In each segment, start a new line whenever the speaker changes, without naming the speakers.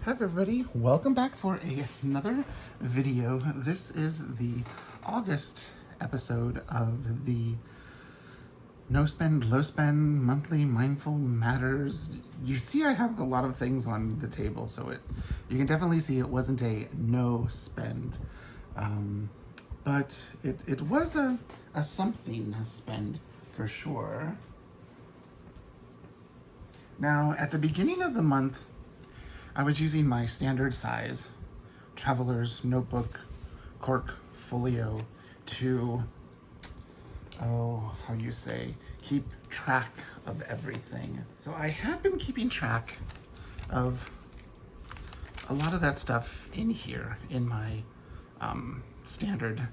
Hi everybody, welcome back for another video. This is the August episode of the No Spend, Low Spend Monthly Mindful Matters. You see I have a lot of things on the table, so you can definitely see it wasn't a no spend. But it was a something spend for sure. Now, at the beginning of the month, I was using my standard size traveler's notebook, Cork folio, to, keep track of everything. So I have been keeping track of a lot of that stuff in here in my standard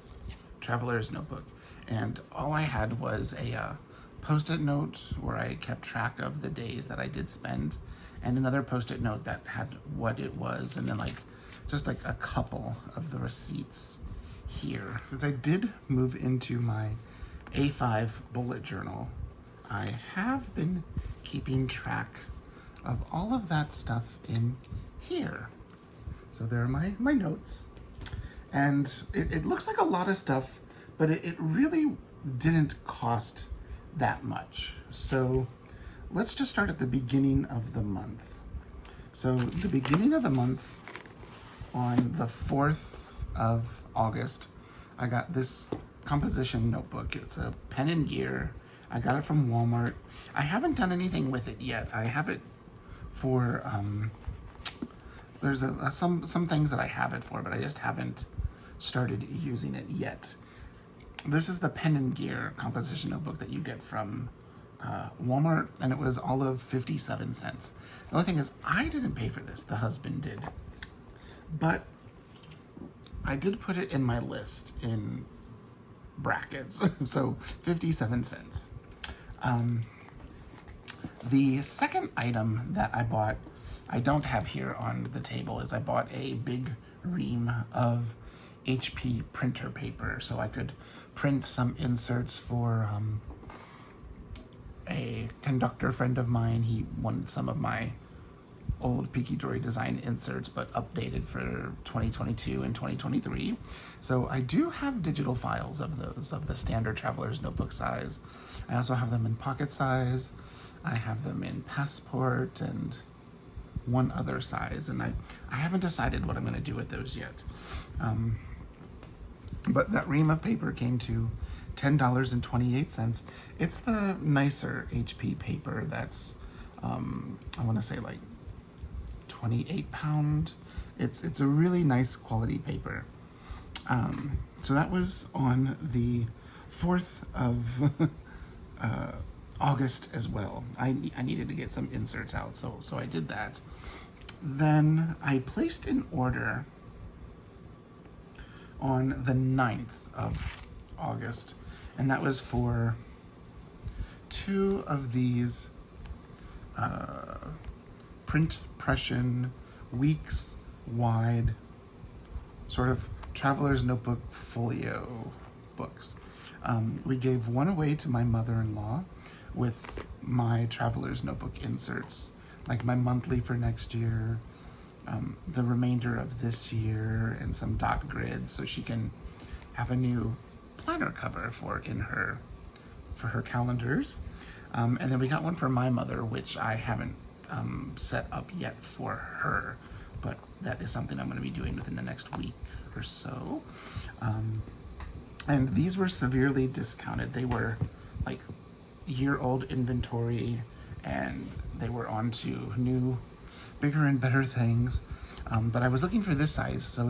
traveler's notebook. And all I had was a post-it note where I kept track of the days that I did spend, and another post-it note that had what it was, and then just a couple of the receipts here. Since I did move into my A5 bullet journal, I have been keeping track of all of that stuff in here. So there are my notes. And it looks like a lot of stuff, but it really didn't cost that much. So let's just start at the beginning of the month. So the beginning of the month, on the 4th of August, I got this composition notebook. It's a pen and gear. I got it from Walmart. I haven't done anything with it yet. I have it for, there's some things that I have it for, but I just haven't started using it yet. This is the pen and gear composition notebook that you get from Walmart, and it was all of 57 cents. The only thing is, I didn't pay for this, the husband did. But I did put it in my list in brackets, so 57 cents. The second item that I bought, I don't have here on the table, is I bought a big ream of HP printer paper so I could print some inserts for a conductor friend of mine. He wanted some of my old Peaky Dory design inserts, but updated for 2022 and 2023. So I do have digital files of those, of the standard traveler's notebook size. I also have them in pocket size. I have them in passport and one other size, and I haven't decided what I'm going to do with those yet. But that ream of paper came to $10.28. It's the nicer HP paper that's, I want to say 28 pound. It's a really nice quality paper. So that was on the 4th of August as well. I needed to get some inserts out, so I did that. Then I placed an order on the 9th of August, and that was for 2 of these Printpression weeks wide sort of traveler's notebook folio books. We gave one away to my mother-in-law with my traveler's notebook inserts, like my monthly for next year, the remainder of this year, and some dot grids so she can have a new planner cover for her calendars. And then we got one for my mother, which I haven't set up yet for her, but that is something I'm going to be doing within the next week or so. And these were severely discounted. They were like year-old inventory, and they were on to new, bigger and better things. But I was looking for this size so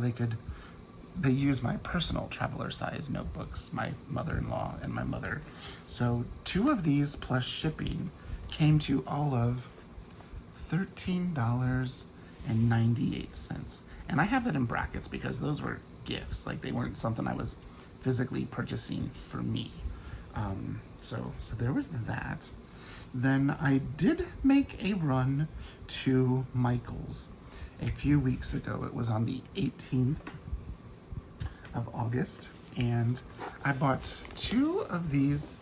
they use my personal traveler size notebooks, my mother-in-law and my mother. So 2 of these plus shipping came to all of $13.98. And I have that in brackets because those were gifts. Like, they weren't something I was physically purchasing for me. So there was that. Then I did make a run to Michael's a few weeks ago. It was on the 18th of August, and I bought 2 of these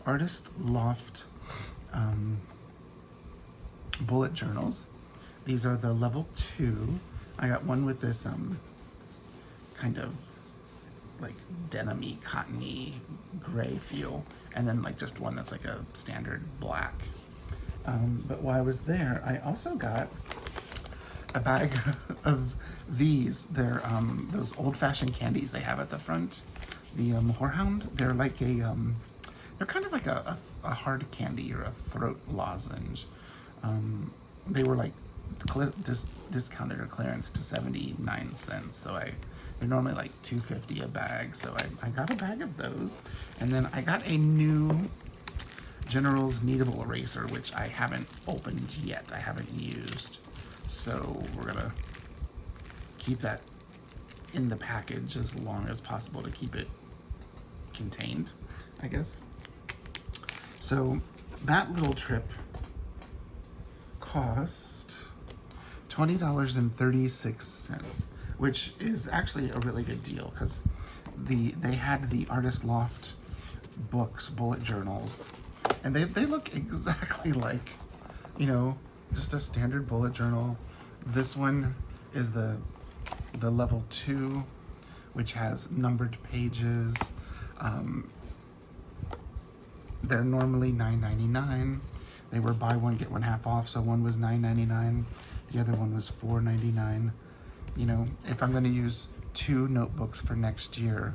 Artist Loft bullet journals. These are the level 2. I got one with this kind of like denim-y, cottony, gray feel, and then like just one that's like a standard black. But while I was there, I also got a bag of these. They're those old-fashioned candies they have at the front. The Whorehound. They're like they're kind of like a hard candy or a throat lozenge. They were like discounted or clearance to 79 cents. So they're normally like $2.50 a bag. So I got a bag of those, and then I got a new General's kneadable eraser, which I haven't opened yet. I haven't used. So we're gonna keep that in the package as long as possible to keep it contained, I guess. So that little trip cost $20.36, which is actually a really good deal because they had the Artist Loft books, bullet journals, and they look exactly like, you know, just a standard bullet journal. This one is the level 2, which has numbered pages. They're normally $9.99. They were buy one get one half off, so one was $9.99, the other one was $4.99. You know, if I'm going to use 2 notebooks for next year,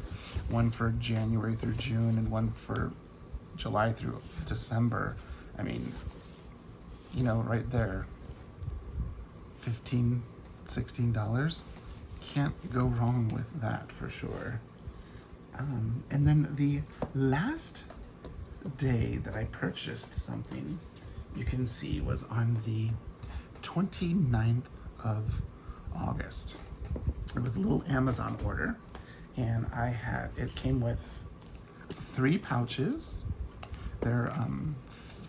one for January through June and one for July through December, I mean, you know, right there, $15, $16. Can't go wrong with that for sure. And then the last day that I purchased something, you can see, was on the 29th of August. It was a little Amazon order, and it came with 3 pouches. They're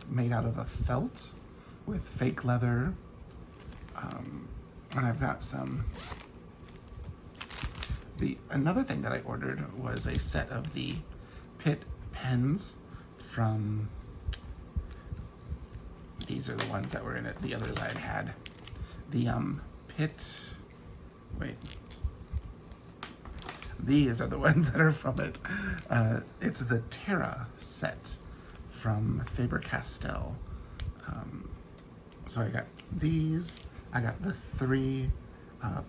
made out of a felt with fake leather, and I've got some. Another thing that I ordered was a set of the Pitt pens from, these are the ones that were in it, the others I had. The these are the ones that are from it. It's the Terra set from Faber-Castell. So I got these, I got the 3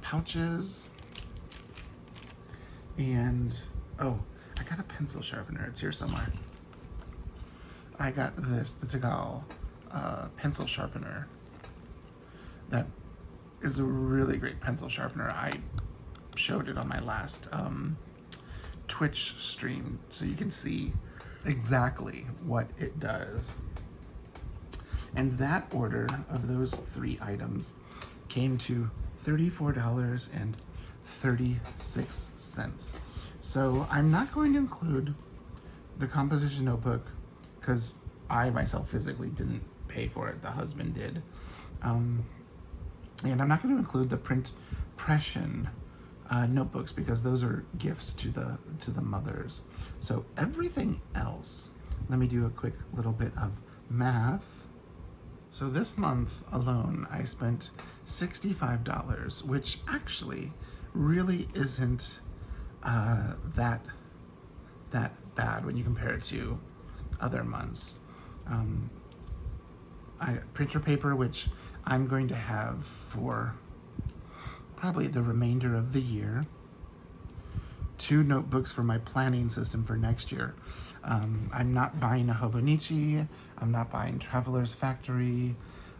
pouches, and oh, I got a pencil sharpener. It's here somewhere. I got the Tagal pencil sharpener. That is a really great pencil sharpener. I showed it on my last Twitch stream, so you can see exactly what it does. And that order of those 3 items came to $34.36. So I'm not going to include the composition notebook because I myself physically didn't pay for it. The husband did. And I'm not going to include the Printpression notebooks because those are gifts to the mothers. So everything else, let me do a quick little bit of math. So this month alone, I spent $65, which actually really isn't that bad when you compare it to other months. I got printer paper, which I'm going to have for probably the remainder of the year. 2 notebooks for my planning system for next year. I'm not buying a Hobonichi. I'm not buying Traveler's Factory.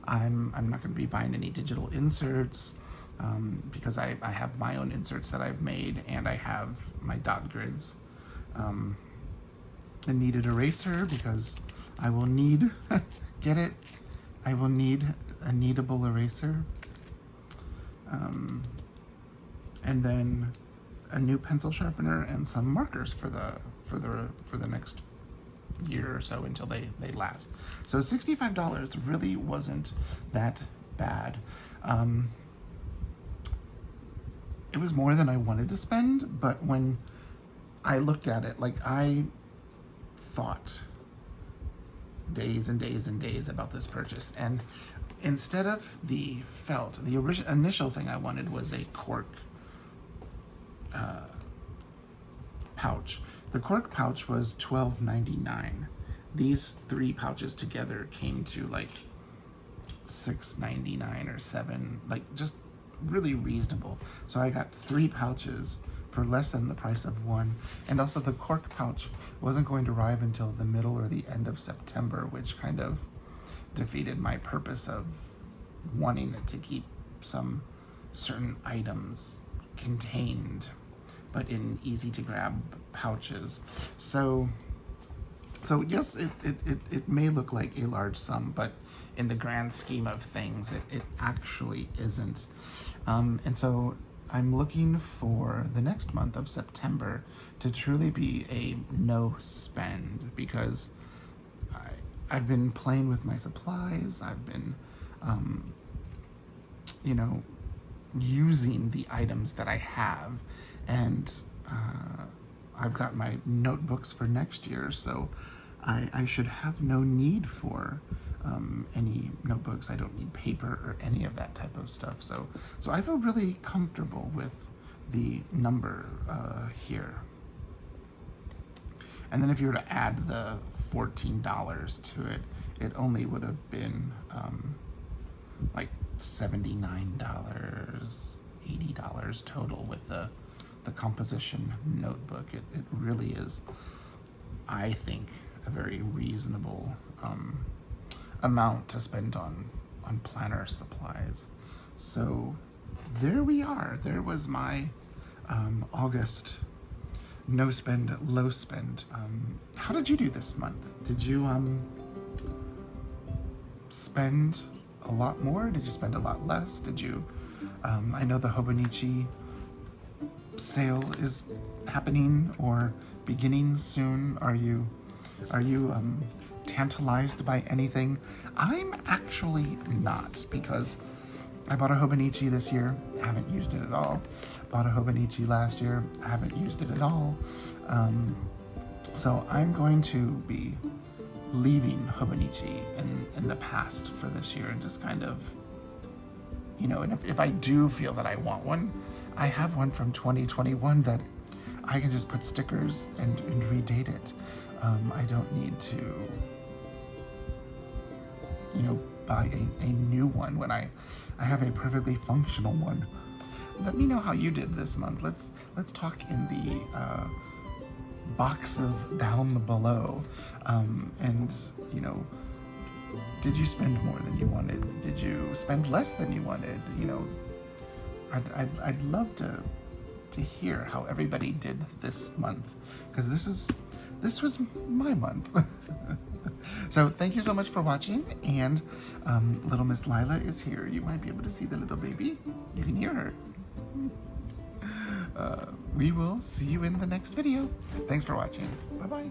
I'm not going to be buying any digital inserts because I have my own inserts that I've made, and I have my dot grids. A kneaded eraser because I will need, get it? I will need a kneadable eraser. And then a new pencil sharpener and some markers for the next year or so until they last. So $65 really wasn't that bad. It was more than I wanted to spend, but when I looked at it, like, I thought days and days and days about this purchase, and instead of the felt, the initial thing I wanted was a cork pouch. The cork pouch was $12.99. These 3 pouches together came to like $6.99 or $7, like just really reasonable. So I got 3 pouches for less than the price of 1. And also the cork pouch wasn't going to arrive until the middle or the end of September, which kind of defeated my purpose of wanting it to keep some certain items contained, but in easy to grab pouches. So yes, it may look like a large sum, but in the grand scheme of things, it actually isn't. And so I'm looking for the next month of September to truly be a no spend, because I've been playing with my supplies. I've been, you know, using the items that I have, and I've got my notebooks for next year, so I should have no need for any notebooks. I don't need paper or any of that type of stuff. So I feel really comfortable with the number here. And then if you were to add the $14 to it, it only would have been like $79, $80 total with the composition notebook. It really is, I think, a very reasonable amount to spend on planner supplies. So there we are. There was my August no spend, low spend. How did you do this month? Did you spend a lot more? Did you spend a lot less? Did you, I know the Hobonichi sale is happening or beginning soon. Are you tantalized by anything? I'm actually not, because I bought a Hobonichi this year, haven't used it at all. Bought a Hobonichi last year, haven't used it at all. So I'm going to be leaving Hobonichi in the past for this year, and just kind of, you know, and if I do feel that I want one, I have one from 2021 that I can just put stickers and redate it. I don't need to, you know, buy a new one when I have a perfectly functional one. Let me know how you did this month. Let's talk in the boxes down below. And you know, did you spend more than you wanted? Did you spend less than you wanted? You know, I'd love to hear how everybody did this month, because this was my month. So thank you so much for watching, and little Miss Lila is here. You might be able to see the little baby. You can hear her. We will see you in the next video. Thanks for watching. Bye-bye.